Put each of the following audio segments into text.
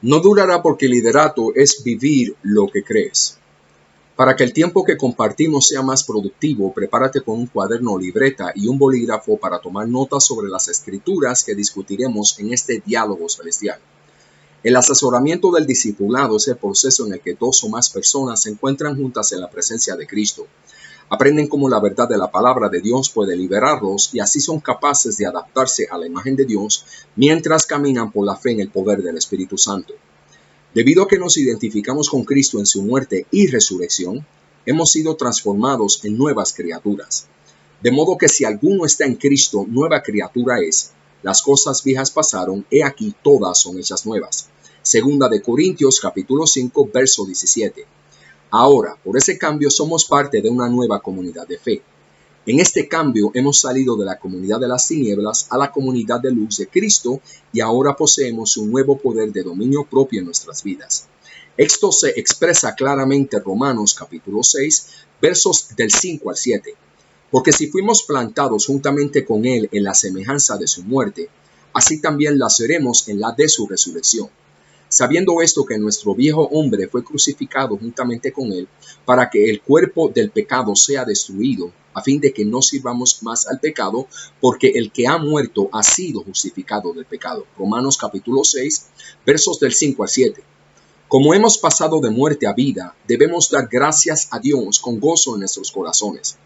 No durará porque liderato es vivir lo que crees. Para que el tiempo que compartimos sea más productivo, prepárate con un cuaderno o libreta y un bolígrafo para tomar notas sobre las escrituras que discutiremos en este diálogo celestial. El asesoramiento del discipulado es el proceso en el que dos o más personas se encuentran juntas en la presencia de Cristo. Aprenden cómo la verdad de la palabra de Dios puede liberarlos y así son capaces de adaptarse a la imagen de Dios mientras caminan por la fe en el poder del Espíritu Santo. Debido a que nos identificamos con Cristo en su muerte y resurrección, hemos sido transformados en nuevas criaturas. De modo que si alguno está en Cristo, nueva criatura es. Las cosas viejas pasaron, he aquí todas son hechas nuevas. Segunda de Corintios capítulo 5, verso 17. Ahora, por ese cambio somos parte de una nueva comunidad de fe. En este cambio hemos salido de la comunidad de las tinieblas a la comunidad de luz de Cristo y ahora poseemos un nuevo poder de dominio propio en nuestras vidas. Esto se expresa claramente en Romanos capítulo 6, versos del 5 al 7. Porque si fuimos plantados juntamente con Él en la semejanza de su muerte, así también la seremos en la de su resurrección. Sabiendo esto que nuestro viejo hombre fue crucificado juntamente con Él, para que el cuerpo del pecado sea destruido, a fin de que no sirvamos más al pecado, porque el que ha muerto ha sido justificado del pecado. Romanos capítulo 6, versos del 5 al 7. Como hemos pasado de muerte a vida, debemos dar gracias a Dios con gozo en nuestros corazones.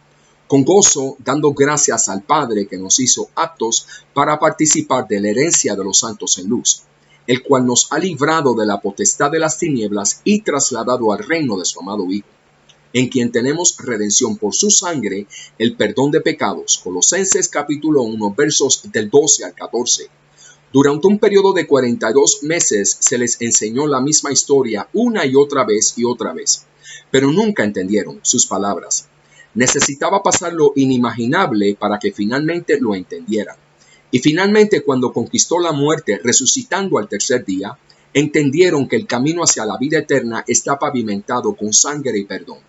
Con gozo, dando gracias al Padre que nos hizo aptos para participar de la herencia de los santos en luz, el cual nos ha librado de la potestad de las tinieblas y trasladado al reino de su amado Hijo, en quien tenemos redención por su sangre, el perdón de pecados. Colosenses capítulo 1, versos del 12 al 14. Durante un periodo de 42 meses se les enseñó la misma historia una y otra vez, pero nunca entendieron sus palabras. Necesitaba pasar lo inimaginable para que finalmente lo entendieran. Y finalmente, cuando conquistó la muerte, resucitando al tercer día, entendieron que el camino hacia la vida eterna está pavimentado con sangre y perdón.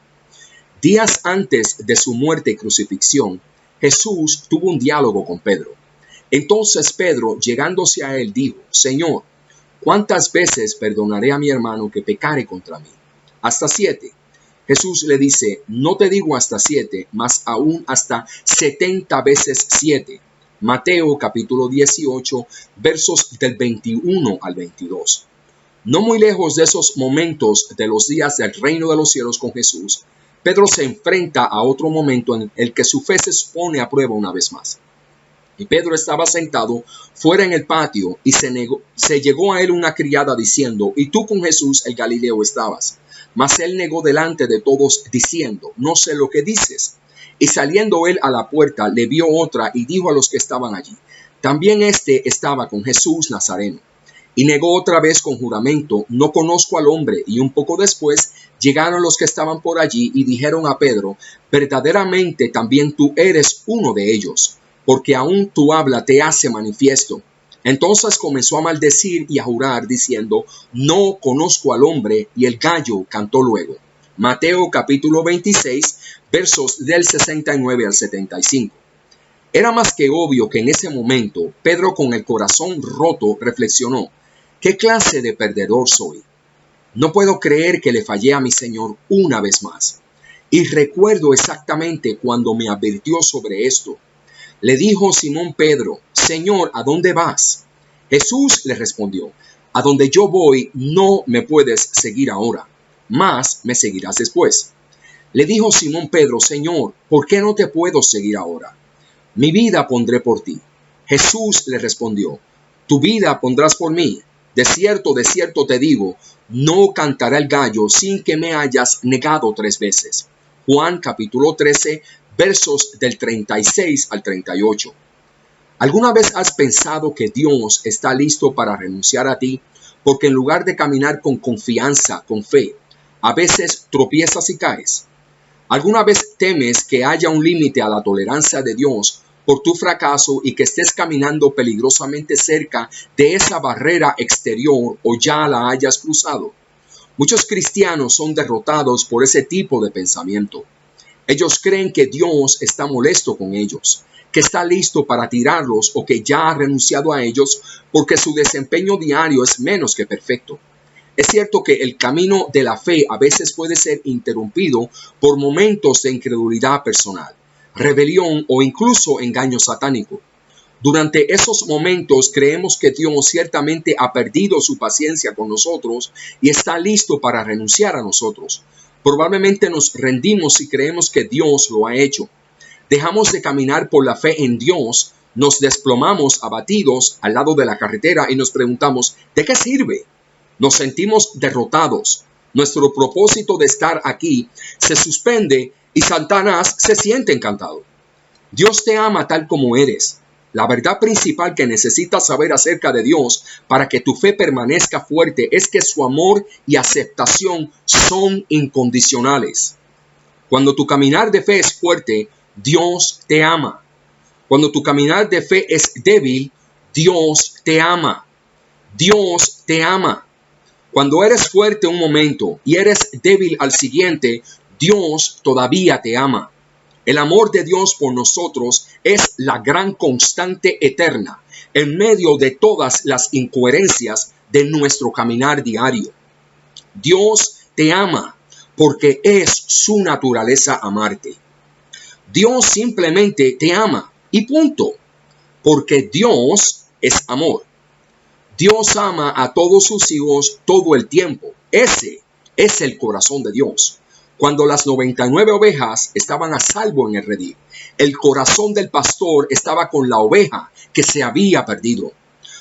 Días antes de su muerte y crucifixión, Jesús tuvo un diálogo con Pedro. Entonces Pedro, llegándose a él, dijo: Señor, ¿cuántas veces perdonaré a mi hermano que pecare contra mí? ¿Hasta 7? Jesús le dice: no te digo hasta 7, mas aún hasta 70 veces 7. Mateo capítulo 18, versos del 21 al 22. No muy lejos de esos momentos de los días del reino de los cielos con Jesús, Pedro se enfrenta a otro momento en el que su fe se pone a prueba una vez más. Y Pedro estaba sentado fuera en el patio y se llegó a él una criada diciendo: ¿y tú con Jesús el Galileo estabas? Mas él negó delante de todos diciendo: no sé lo que dices. Y saliendo él a la puerta, le vio otra y dijo a los que estaban allí: también este estaba con Jesús Nazareno. Y negó otra vez con juramento: no conozco al hombre. Y un poco después llegaron los que estaban por allí y dijeron a Pedro: verdaderamente también tú eres uno de ellos, porque aún tu habla te hace manifiesto. Entonces comenzó a maldecir y a jurar diciendo: no conozco al hombre. Y el gallo cantó luego. Mateo capítulo 26, versos del 69 al 75. Era más que obvio que en ese momento Pedro, con el corazón roto, reflexionó: ¿qué clase de perdedor soy? No puedo creer que le fallé a mi Señor una vez más. Y recuerdo exactamente cuando me advirtió sobre esto. Le dijo Simón Pedro: Señor, ¿a dónde vas? Jesús le respondió: a donde yo voy no me puedes seguir ahora, mas me seguirás después. Le dijo Simón Pedro: Señor, ¿por qué no te puedo seguir ahora? Mi vida pondré por ti. Jesús le respondió: tu vida pondrás por mí. De cierto te digo, no cantará el gallo sin que me hayas negado 3 veces. Juan capítulo 13, versos del 36 al 38. ¿Alguna vez has pensado que Dios está listo para renunciar a ti? Porque en lugar de caminar con confianza, con fe, a veces tropiezas y caes. ¿Alguna vez temes que haya un límite a la tolerancia de Dios por tu fracaso y que estés caminando peligrosamente cerca de esa barrera exterior o ya la hayas cruzado? Muchos cristianos son derrotados por ese tipo de pensamiento. Ellos creen que Dios está molesto con ellos, que está listo para tirarlos o que ya ha renunciado a ellos porque su desempeño diario es menos que perfecto. Es cierto que el camino de la fe a veces puede ser interrumpido por momentos de incredulidad personal, rebelión o incluso engaño satánico. Durante esos momentos creemos que Dios ciertamente ha perdido su paciencia con nosotros y está listo para renunciar a nosotros. Probablemente nos rendimos si creemos que Dios lo ha hecho. Dejamos de caminar por la fe en Dios, nos desplomamos abatidos al lado de la carretera y nos preguntamos, ¿de qué sirve? Nos sentimos derrotados. Nuestro propósito de estar aquí se suspende y Satanás se siente encantado. Dios te ama tal como eres. La verdad principal que necesitas saber acerca de Dios para que tu fe permanezca fuerte es que su amor y aceptación son incondicionales. Cuando tu caminar de fe es fuerte, Dios te ama. Cuando tu caminar de fe es débil, Dios te ama. Dios te ama. Cuando eres fuerte un momento y eres débil al siguiente, Dios todavía te ama. El amor de Dios por nosotros es la gran constante eterna en medio de todas las incoherencias de nuestro caminar diario. Dios te ama porque es su naturaleza amarte. Dios simplemente te ama y punto, porque Dios es amor. Dios ama a todos sus hijos todo el tiempo. Ese es el corazón de Dios. Cuando las 99 ovejas estaban a salvo en el redil, el corazón del pastor estaba con la oveja que se había perdido.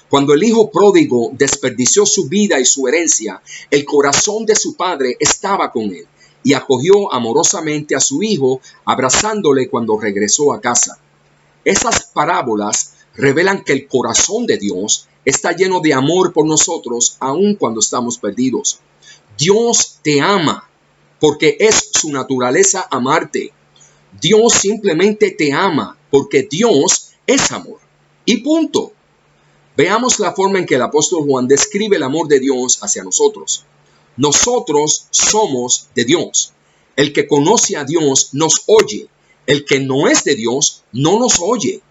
Cuando el hijo pródigo desperdició su vida y su herencia, el corazón de su padre estaba con él y acogió amorosamente a su hijo, abrazándole cuando regresó a casa. Esas parábolas revelan que el corazón de Dios está lleno de amor por nosotros, aun cuando estamos perdidos. Dios te ama porque es su naturaleza amarte. Dios simplemente te ama porque Dios es amor. Y punto. Veamos la forma en que el apóstol Juan describe el amor de Dios hacia nosotros. Nosotros somos de Dios. El que conoce a Dios nos oye. El que no es de Dios no nos oye.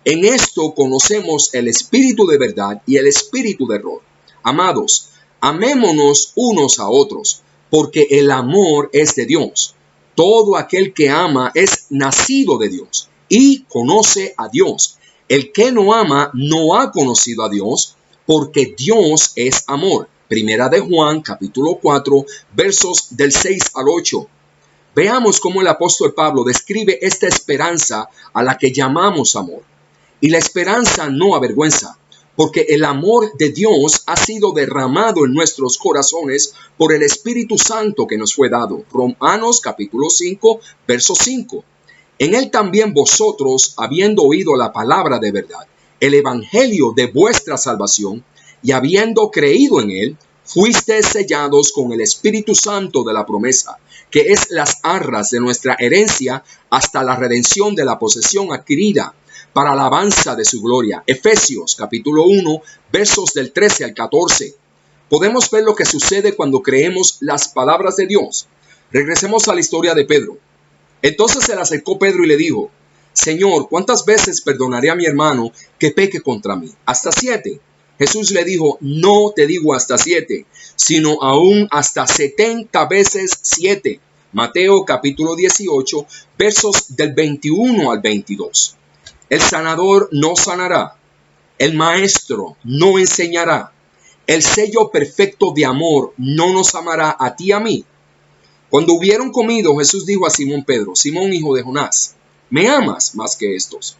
En esto conocemos el espíritu de verdad y el espíritu de error. Amados, amémonos unos a otros, porque el amor es de Dios. Todo aquel que ama es nacido de Dios y conoce a Dios. El que no ama no ha conocido a Dios, porque Dios es amor. Primera de Juan, capítulo 4, versos del 6 al 8. Veamos cómo el apóstol Pablo describe esta esperanza a la que llamamos amor. Y la esperanza no avergüenza, porque el amor de Dios ha sido derramado en nuestros corazones por el Espíritu Santo que nos fue dado. Romanos capítulo 5, verso 5. En él también vosotros, habiendo oído la palabra de verdad, el evangelio de vuestra salvación, y habiendo creído en él, fuisteis sellados con el Espíritu Santo de la promesa, que es las arras de nuestra herencia hasta la redención de la posesión adquirida, para alabanza de su gloria. Efesios capítulo 1, versos del 13 al 14. Podemos ver lo que sucede cuando creemos las palabras de Dios. Regresemos a la historia de Pedro. Entonces se le acercó Pedro y le dijo: Señor, ¿cuántas veces perdonaré a mi hermano que peque contra mí? ¿Hasta 7? Jesús le dijo: no te digo hasta 7, sino aún hasta 70 veces 7. Mateo capítulo 18, versos del 21 al 22. El sanador no sanará, el maestro no enseñará, el sello perfecto de amor no nos amará a ti y a mí. Cuando hubieron comido, Jesús dijo a Simón Pedro: Simón, hijo de Jonás, ¿me amas más que estos?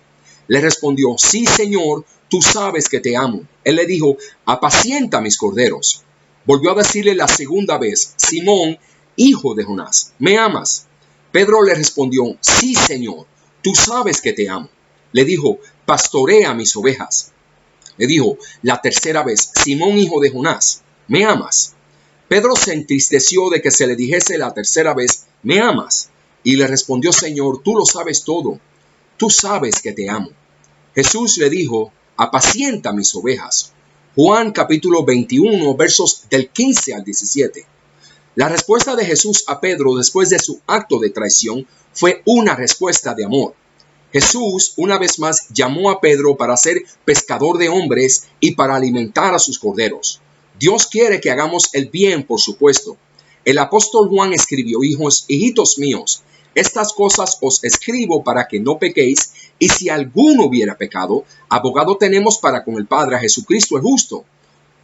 Le respondió: sí, Señor, tú sabes que te amo. Él le dijo: apacienta mis corderos. Volvió a decirle la segunda vez: Simón, hijo de Jonás, ¿me amas? Pedro le respondió: sí, Señor, tú sabes que te amo. Le dijo: pastorea mis ovejas. Le dijo la tercera vez: Simón, hijo de Jonás, ¿me amas? Pedro se entristeció de que se le dijese la tercera vez: ¿me amas? Y le respondió: Señor, tú lo sabes todo. Tú sabes que te amo. Jesús le dijo: apacienta mis ovejas. Juan capítulo 21, versos del 15 al 17. La respuesta de Jesús a Pedro después de su acto de traición fue una respuesta de amor. Jesús una vez más llamó a Pedro para ser pescador de hombres y para alimentar a sus corderos. Dios quiere que hagamos el bien, por supuesto. El apóstol Juan escribió: hijitos míos, estas cosas os escribo para que no pequéis, y si alguno hubiera pecado, abogado tenemos para con el Padre, a Jesucristo el justo.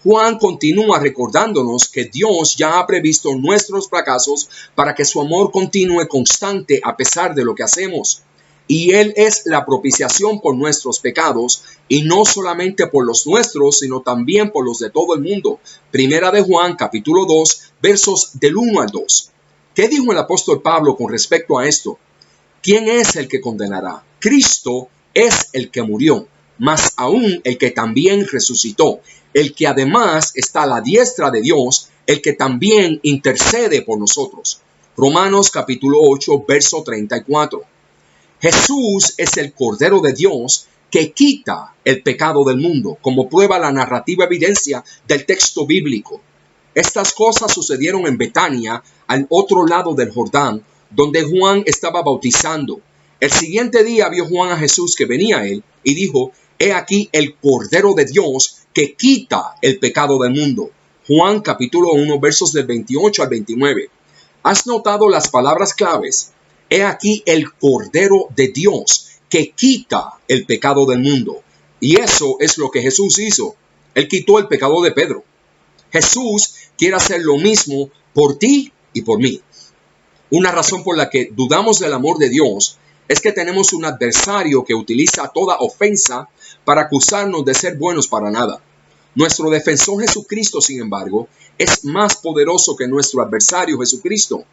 Juan continúa recordándonos que Dios ya ha previsto nuestros fracasos para que su amor continúe constante a pesar de lo que hacemos. Y Él es la propiciación por nuestros pecados, y no solamente por los nuestros, sino también por los de todo el mundo. Primera de Juan, capítulo 2, versos del 1 al 2. ¿Qué dijo el apóstol Pablo con respecto a esto? ¿Quién es el que condenará? Cristo es el que murió, mas aún el que también resucitó, el que además está a la diestra de Dios, el que también intercede por nosotros. Romanos capítulo 8, verso 34. Jesús es el Cordero de Dios que quita el pecado del mundo, como prueba la narrativa evidencia del texto bíblico. Estas cosas sucedieron en Betania, al otro lado del Jordán, donde Juan estaba bautizando. El siguiente día vio Juan a Jesús que venía a él y dijo: he aquí el Cordero de Dios que quita el pecado del mundo. Juan capítulo 1, versos del 28 al 29. ¿Has notado las palabras claves? He aquí el Cordero de Dios que quita el pecado del mundo. Y eso es lo que Jesús hizo. Él quitó el pecado de Pedro. Jesús quiere hacer lo mismo por ti y por mí. Una razón por la que dudamos del amor de Dios es que tenemos un adversario que utiliza toda ofensa para acusarnos de ser buenos para nada. Nuestro defensor Jesucristo, sin embargo, es más poderoso que nuestro adversario Jesucristo.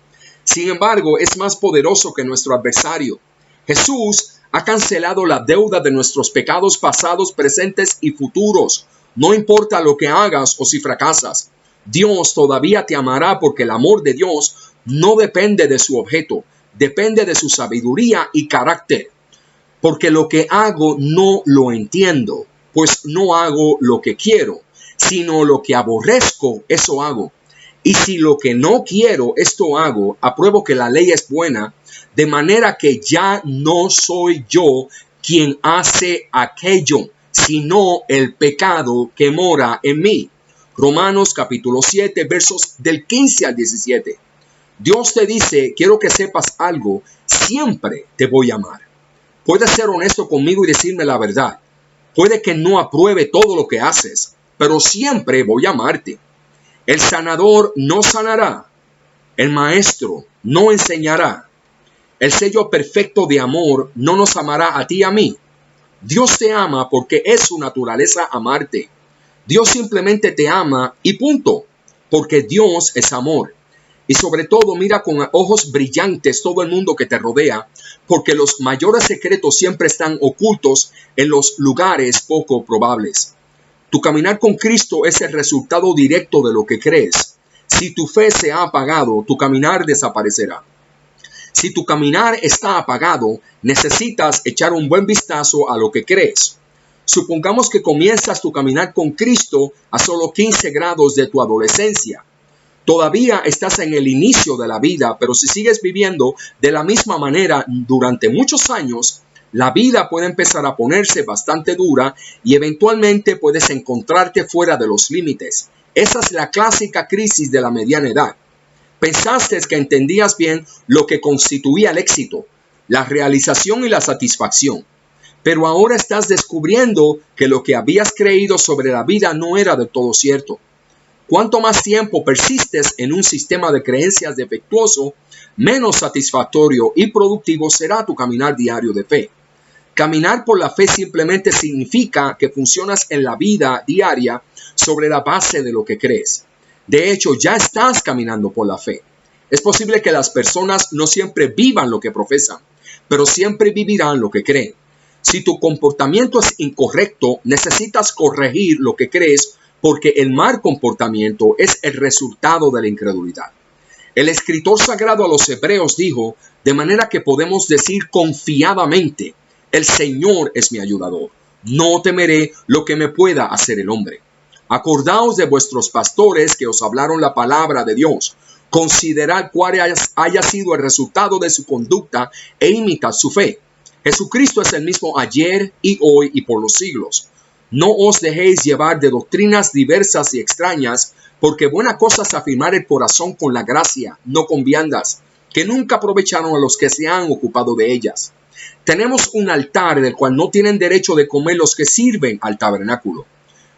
Sin embargo, es más poderoso que nuestro adversario. Jesús ha cancelado la deuda de nuestros pecados pasados, presentes y futuros. No importa lo que hagas o si fracasas, Dios todavía te amará, porque el amor de Dios no depende de su objeto, depende de su sabiduría y carácter. Porque lo que hago no lo entiendo, pues no hago lo que quiero, sino lo que aborrezco, eso hago. Y si lo que no quiero, esto hago, apruebo que la ley es buena, de manera que ya no soy yo quien hace aquello, sino el pecado que mora en mí. Romanos capítulo 7, versos del 15 al 17. Dios te dice: quiero que sepas algo, siempre te voy a amar. Puedes ser honesto conmigo y decirme la verdad. Puede que no apruebe todo lo que haces, pero siempre voy a amarte. El sanador no sanará. El maestro no enseñará. El sello perfecto de amor no nos amará a ti y a mí. Dios te ama porque es su naturaleza amarte. Dios simplemente te ama y punto, porque Dios es amor. Y sobre todo mira con ojos brillantes todo el mundo que te rodea, porque los mayores secretos siempre están ocultos en los lugares poco probables. Tu caminar con Cristo es el resultado directo de lo que crees. Si tu fe se ha apagado, tu caminar desaparecerá. Si tu caminar está apagado, necesitas echar un buen vistazo a lo que crees. Supongamos que comienzas tu caminar con Cristo a solo 15 grados de tu adolescencia. Todavía estás en el inicio de la vida, pero si sigues viviendo de la misma manera durante muchos años, la vida puede empezar a ponerse bastante dura y eventualmente puedes encontrarte fuera de los límites. Esa es la clásica crisis de la mediana edad. Pensaste que entendías bien lo que constituía el éxito, la realización y la satisfacción, pero ahora estás descubriendo que lo que habías creído sobre la vida no era del todo cierto. Cuanto más tiempo persistes en un sistema de creencias defectuoso, menos satisfactorio y productivo será tu caminar diario de fe. Caminar por la fe simplemente significa que funcionas en la vida diaria sobre la base de lo que crees. De hecho, ya estás caminando por la fe. Es posible que las personas no siempre vivan lo que profesan, pero siempre vivirán lo que creen. Si tu comportamiento es incorrecto, necesitas corregir lo que crees, porque el mal comportamiento es el resultado de la incredulidad. El escritor sagrado a los Hebreos dijo, de manera que podemos decir confiadamente: el Señor es mi ayudador, no temeré lo que me pueda hacer el hombre. Acordaos de vuestros pastores que os hablaron la palabra de Dios. Considerad cuál haya sido el resultado de su conducta e imitad su fe. Jesucristo es el mismo ayer y hoy y por los siglos. No os dejéis llevar de doctrinas diversas y extrañas, porque buena cosa es afirmar el corazón con la gracia, no con viandas, que nunca aprovecharon a los que se han ocupado de ellas. Tenemos un altar del cual no tienen derecho de comer los que sirven al tabernáculo,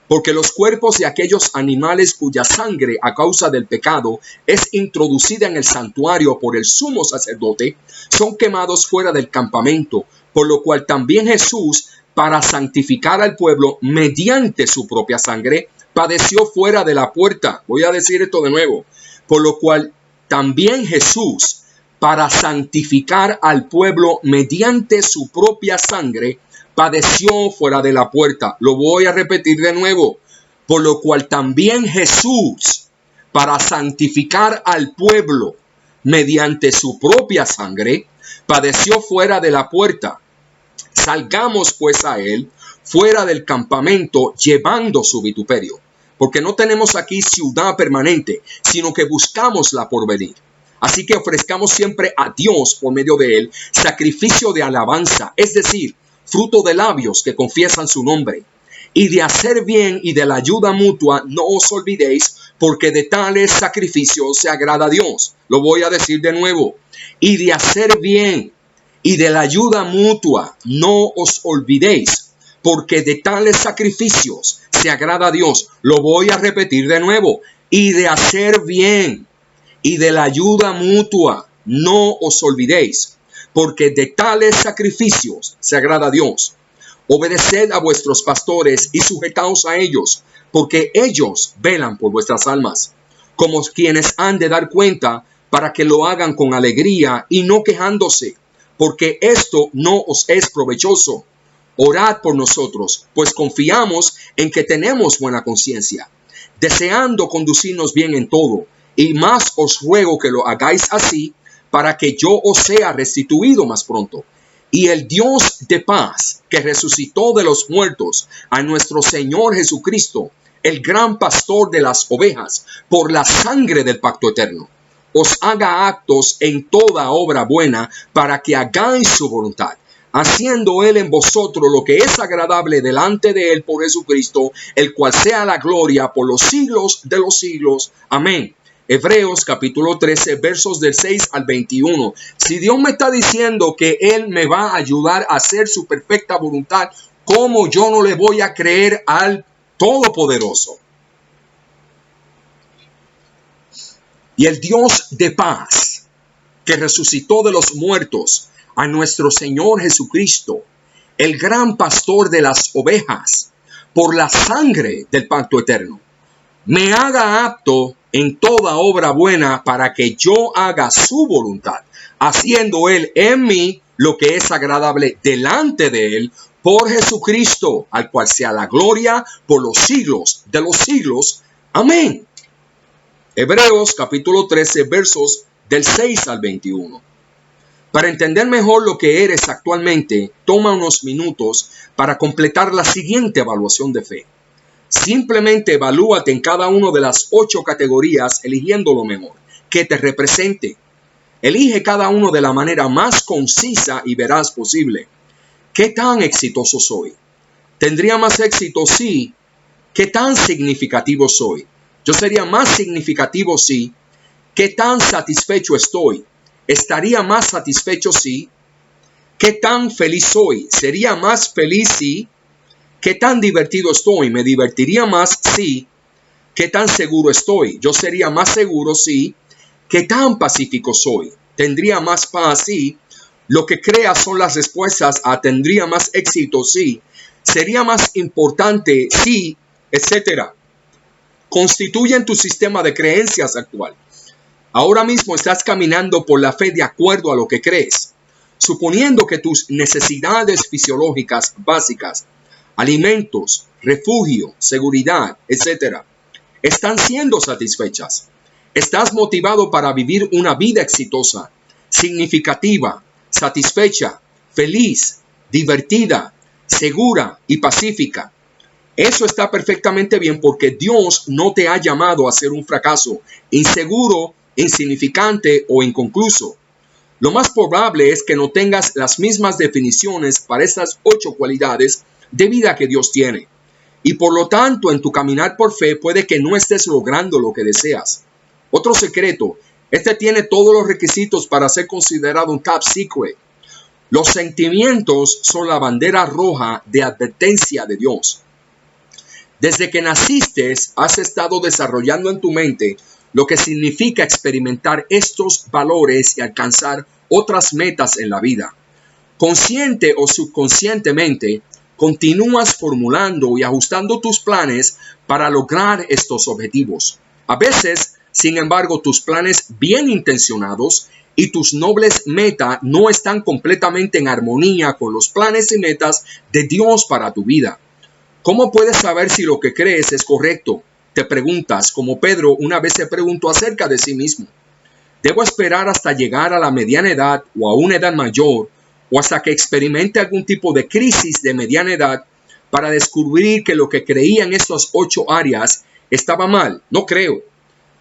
porque los cuerpos de aquellos animales cuya sangre a causa del pecado es introducida en el santuario por el sumo sacerdote, son quemados fuera del campamento, por lo cual también Jesús, para santificar al pueblo mediante su propia sangre, padeció fuera de la puerta. Voy a decir esto de nuevo. Por lo cual también Jesús, para santificar al pueblo mediante su propia sangre, padeció fuera de la puerta. Lo voy a repetir de nuevo. Por lo cual también Jesús, para santificar al pueblo mediante su propia sangre, padeció fuera de la puerta. Salgamos pues a él fuera del campamento llevando su vituperio, porque no tenemos aquí ciudad permanente, sino que buscamos la porvenir. Así que ofrezcamos siempre a Dios por medio de él sacrificio de alabanza, es decir, fruto de labios que confiesan su nombre. Y de hacer bien y de la ayuda mutua no os olvidéis, porque de tales sacrificios se agrada a Dios. Lo voy a decir de nuevo. Y de hacer bien y de la ayuda mutua no os olvidéis, porque de tales sacrificios se agrada a Dios. Lo voy a repetir de nuevo. Y de hacer bien y de la ayuda mutua no os olvidéis, porque de tales sacrificios se agrada a Dios. Obedeced a vuestros pastores y sujetaos a ellos, porque ellos velan por vuestras almas, como quienes han de dar cuenta, para que lo hagan con alegría y no quejándose, porque esto no os es provechoso. Orad por nosotros, pues confiamos en que tenemos buena conciencia, deseando conducirnos bien en todo, y más os ruego que lo hagáis así, para que yo os sea restituido más pronto. Y el Dios de paz, que resucitó de los muertos a nuestro Señor Jesucristo, el gran pastor de las ovejas, por la sangre del pacto eterno, os haga aptos en toda obra buena, para que hagáis su voluntad, haciendo él en vosotros lo que es agradable delante de él por Jesucristo, el cual sea la gloria por los siglos de los siglos. Amén. Hebreos capítulo 13, versos del 6 al 21. Si Dios me está diciendo que Él me va a ayudar a hacer su perfecta voluntad, ¿cómo yo no le voy a creer al Todopoderoso? Y el Dios de paz, que resucitó de los muertos a nuestro Señor Jesucristo, el gran pastor de las ovejas, por la sangre del pacto eterno, me haga apto en toda obra buena, para que yo haga su voluntad, haciendo él en mí lo que es agradable delante de él, por Jesucristo, al cual sea la gloria por los siglos de los siglos. Amén. Hebreos capítulo 13, versos del 6 al 21. Para entender mejor lo que eres actualmente, toma unos minutos para completar la siguiente evaluación de fe. Simplemente evalúate en cada una de las 8 categorías, eligiendo lo mejor que te represente. Elige cada uno de la manera más concisa y veraz posible. ¿Qué tan exitoso soy? ¿Tendría más éxito si? ¿Qué tan significativo soy? Yo sería más significativo si. ¿Qué tan satisfecho estoy? ¿Estaría más satisfecho si? ¿Qué tan feliz soy? ¿Sería más feliz si? ¿Qué tan divertido estoy? ¿Me divertiría más si? ¿Qué tan seguro estoy? Yo sería más seguro si. ¿Qué tan pacífico soy? ¿Tendría más paz si? Lo que creas son las respuestas a tendría más éxito si. Sería más importante si, etcétera. Constituyen tu sistema de creencias actual. Ahora mismo estás caminando por la fe de acuerdo a lo que crees. Suponiendo que tus necesidades fisiológicas básicas, alimentos, refugio, seguridad, etc., están siendo satisfechas. Estás motivado para vivir una vida exitosa, significativa, satisfecha, feliz, divertida, segura y pacífica. Eso está perfectamente bien, porque Dios no te ha llamado a ser un fracaso, inseguro, insignificante o inconcluso. Lo más probable es que no tengas las mismas definiciones para estas 8 cualidades de vida que Dios tiene. y por lo tanto en tu caminar por fe puede que no estés logrando lo que deseas. Otro secreto, este tiene todos los requisitos para ser considerado un top secret. Los sentimientos son la bandera roja de advertencia de Dios. Desde que naciste, has estado desarrollando en tu mente lo que significa experimentar estos valores y alcanzar otras metas en la vida. Consciente o subconscientemente, continúas formulando y ajustando tus planes para lograr estos objetivos. A veces, sin embargo, tus planes bien intencionados y tus nobles metas no están completamente en armonía con los planes y metas de Dios para tu vida. ¿Cómo puedes saber si lo que crees es correcto? Te preguntas, como Pedro una vez se preguntó acerca de sí mismo. ¿Debo esperar hasta llegar a la mediana edad o a una edad mayor o hasta que experimente algún tipo de crisis de mediana edad para descubrir que lo que creía en estas 8 áreas estaba mal? No creo.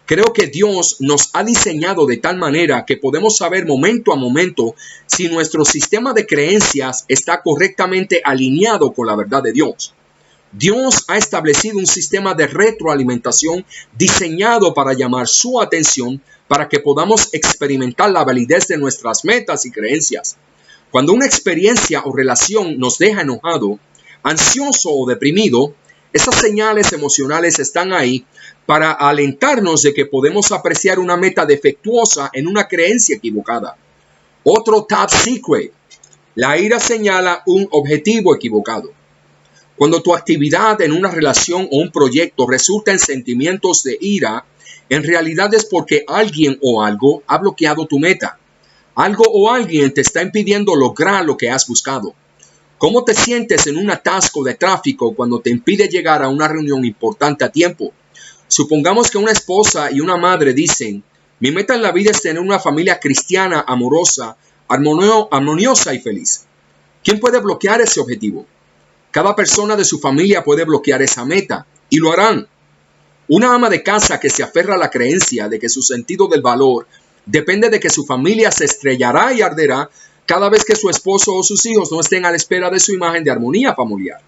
Creo que Dios nos ha diseñado de tal manera que podemos saber momento a momento si nuestro sistema de creencias está correctamente alineado con la verdad de Dios. Dios ha establecido un sistema de retroalimentación diseñado para llamar su atención para que podamos experimentar la validez de nuestras metas y creencias. Cuando una experiencia o relación nos deja enojado, ansioso o deprimido, esas señales emocionales están ahí para alentarnos de que podemos apreciar una meta defectuosa en una creencia equivocada. Otro top secret: la ira señala un objetivo equivocado. Cuando tu actividad en una relación o un proyecto resulta en sentimientos de ira, en realidad es porque alguien o algo ha bloqueado tu meta. Algo o alguien te está impidiendo lograr lo que has buscado. ¿Cómo te sientes en un atasco de tráfico cuando te impide llegar a una reunión importante a tiempo? Supongamos que una esposa y una madre dicen: mi meta en la vida es tener una familia cristiana, amorosa, armoniosa y feliz. ¿Quién puede bloquear ese objetivo? Cada persona de su familia puede bloquear esa meta, y lo harán. Una ama de casa que se aferra a la creencia de que su sentido del valor depende de que su familia se estrellará y arderá cada vez que su esposo o sus hijos no estén a la espera de su imagen de armonía familiar.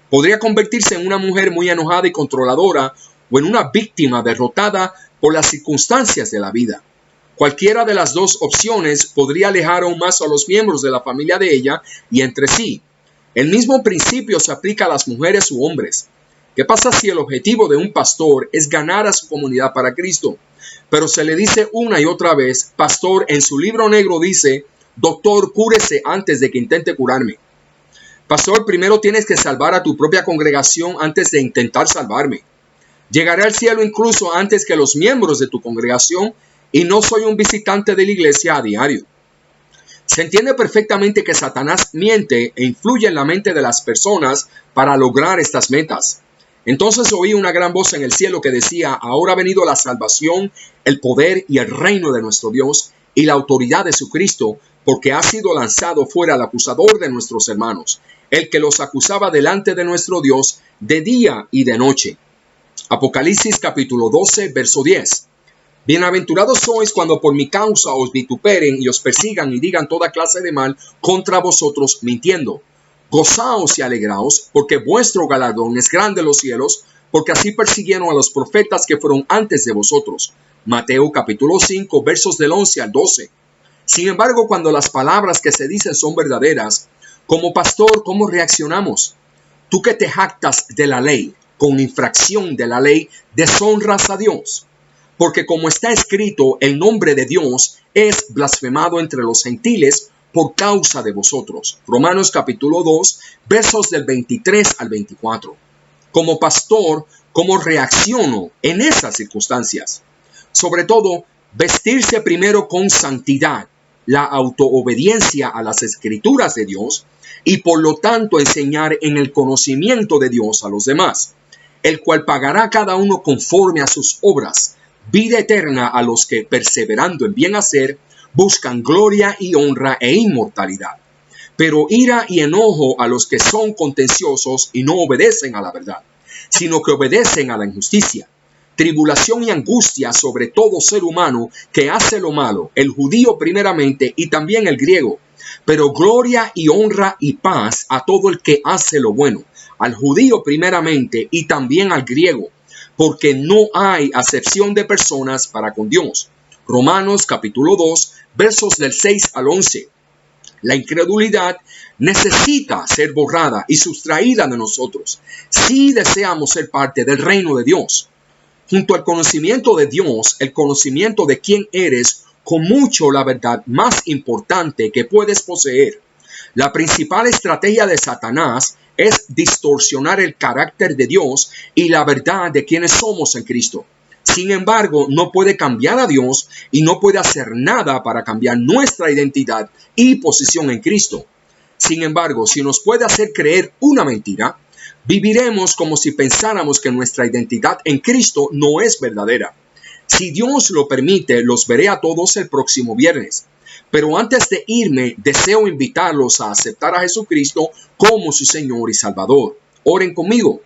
Podría convertirse en una mujer muy enojada y controladora o en una víctima derrotada por las circunstancias de la vida. Cualquiera de las dos opciones podría alejar aún más a los miembros de la familia de ella y entre sí. El mismo principio se aplica a las mujeres u hombres. ¿Qué pasa si el objetivo de un pastor es ganar a su comunidad para Cristo? Pero se le dice una y otra vez: pastor, en su libro negro dice, doctor, cúrese antes de que intente curarme. Pastor, primero tienes que salvar a tu propia congregación antes de intentar salvarme. Llegaré al cielo incluso antes que los miembros de tu congregación y no soy un visitante de la iglesia a diario. Se entiende perfectamente que Satanás miente e influye en la mente de las personas para lograr estas metas. Entonces oí una gran voz en el cielo que decía: ahora ha venido la salvación, el poder y el reino de nuestro Dios y la autoridad de su Cristo, porque ha sido lanzado fuera el acusador de nuestros hermanos, el que los acusaba delante de nuestro Dios de día y de noche. Apocalipsis capítulo 12, verso 10. Bienaventurados sois cuando por mi causa os vituperen y os persigan y digan toda clase de mal contra vosotros mintiendo. Gozaos y alegraos, porque vuestro galardón es grande en los cielos, porque así persiguieron a los profetas que fueron antes de vosotros. Mateo capítulo 5, versos del 11 al 12. Sin embargo, cuando las palabras que se dicen son verdaderas, como pastor, ¿cómo reaccionamos? Tú que te jactas de la ley, con infracción de la ley, deshonras a Dios. Porque como está escrito, el nombre de Dios es blasfemado entre los gentiles por causa de vosotros. Romanos capítulo 2, versos del 23 al 24. Como pastor, ¿cómo reacciono en esas circunstancias? Sobre todo, vestirse primero con santidad, la autoobediencia a las escrituras de Dios y por lo tanto enseñar en el conocimiento de Dios a los demás, el cual pagará a cada uno conforme a sus obras. Vida eterna a los que, perseverando en bien hacer, buscan gloria y honra e inmortalidad. Pero ira y enojo a los que son contenciosos y no obedecen a la verdad, sino que obedecen a la injusticia. Tribulación y angustia sobre todo ser humano que hace lo malo, el judío primeramente y también el griego. Pero gloria y honra y paz a todo el que hace lo bueno, al judío primeramente y también al griego, porque no hay acepción de personas para con Dios. Romanos capítulo 2, versos del 6 al 11. La incredulidad necesita ser borrada y sustraída de nosotros si deseamos ser parte del reino de Dios. Junto al conocimiento de Dios, el conocimiento de quién eres, con mucho la verdad más importante que puedes poseer. La principal estrategia de Satanás es distorsionar el carácter de Dios y la verdad de quienes somos en Cristo. Sin embargo, no puede cambiar a Dios y no puede hacer nada para cambiar nuestra identidad y posición en Cristo. Sin embargo, si nos puede hacer creer una mentira, viviremos como si pensáramos que nuestra identidad en Cristo no es verdadera. Si Dios lo permite, los veré a todos el próximo viernes. Pero antes de irme, deseo invitarlos a aceptar a Jesucristo como su Señor y Salvador. Oren conmigo.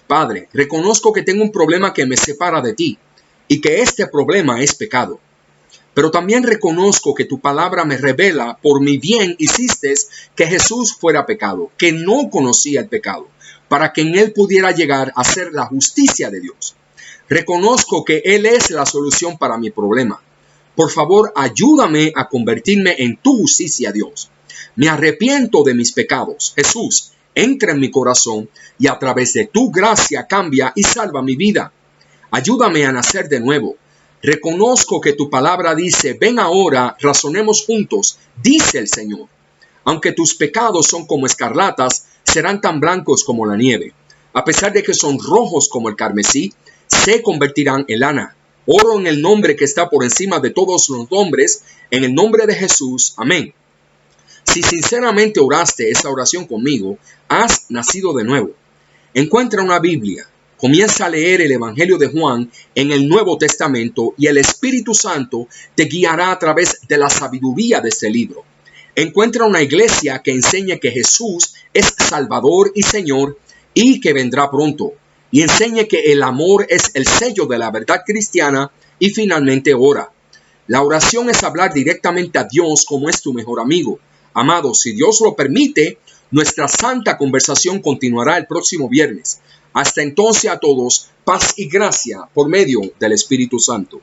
Padre, reconozco que tengo un problema que me separa de ti y que este problema es pecado. Pero también reconozco que tu palabra me revela, por mi bien hiciste que Jesús fuera pecado, que no conocía el pecado, para que en él pudiera llegar a ser la justicia de Dios. Reconozco que Él es la solución para mi problema. Por favor, ayúdame a convertirme en tu justicia, Dios. Me arrepiento de mis pecados. Jesús, entra en mi corazón y a través de tu gracia cambia y salva mi vida. Ayúdame a nacer de nuevo. Reconozco que tu palabra dice, ven ahora, razonemos juntos, dice el Señor. Aunque tus pecados son como escarlatas, serán tan blancos como la nieve. A pesar de que son rojos como el carmesí, se convertirán en lana. Oro en el nombre que está por encima de todos los nombres, en el nombre de Jesús. Amén. Si sinceramente oraste esa oración conmigo, has nacido de nuevo. Encuentra una Biblia, comienza a leer el Evangelio de Juan en el Nuevo Testamento y el Espíritu Santo te guiará a través de la sabiduría de este libro. Encuentra una iglesia que enseñe que Jesús es Salvador y Señor y que vendrá pronto. Y enseñe que el amor es el sello de la verdad cristiana y finalmente ora. La oración es hablar directamente a Dios como es tu mejor amigo. Amado, si Dios lo permite, nuestra santa conversación continuará el próximo viernes. Hasta entonces a todos, paz y gracia por medio del Espíritu Santo.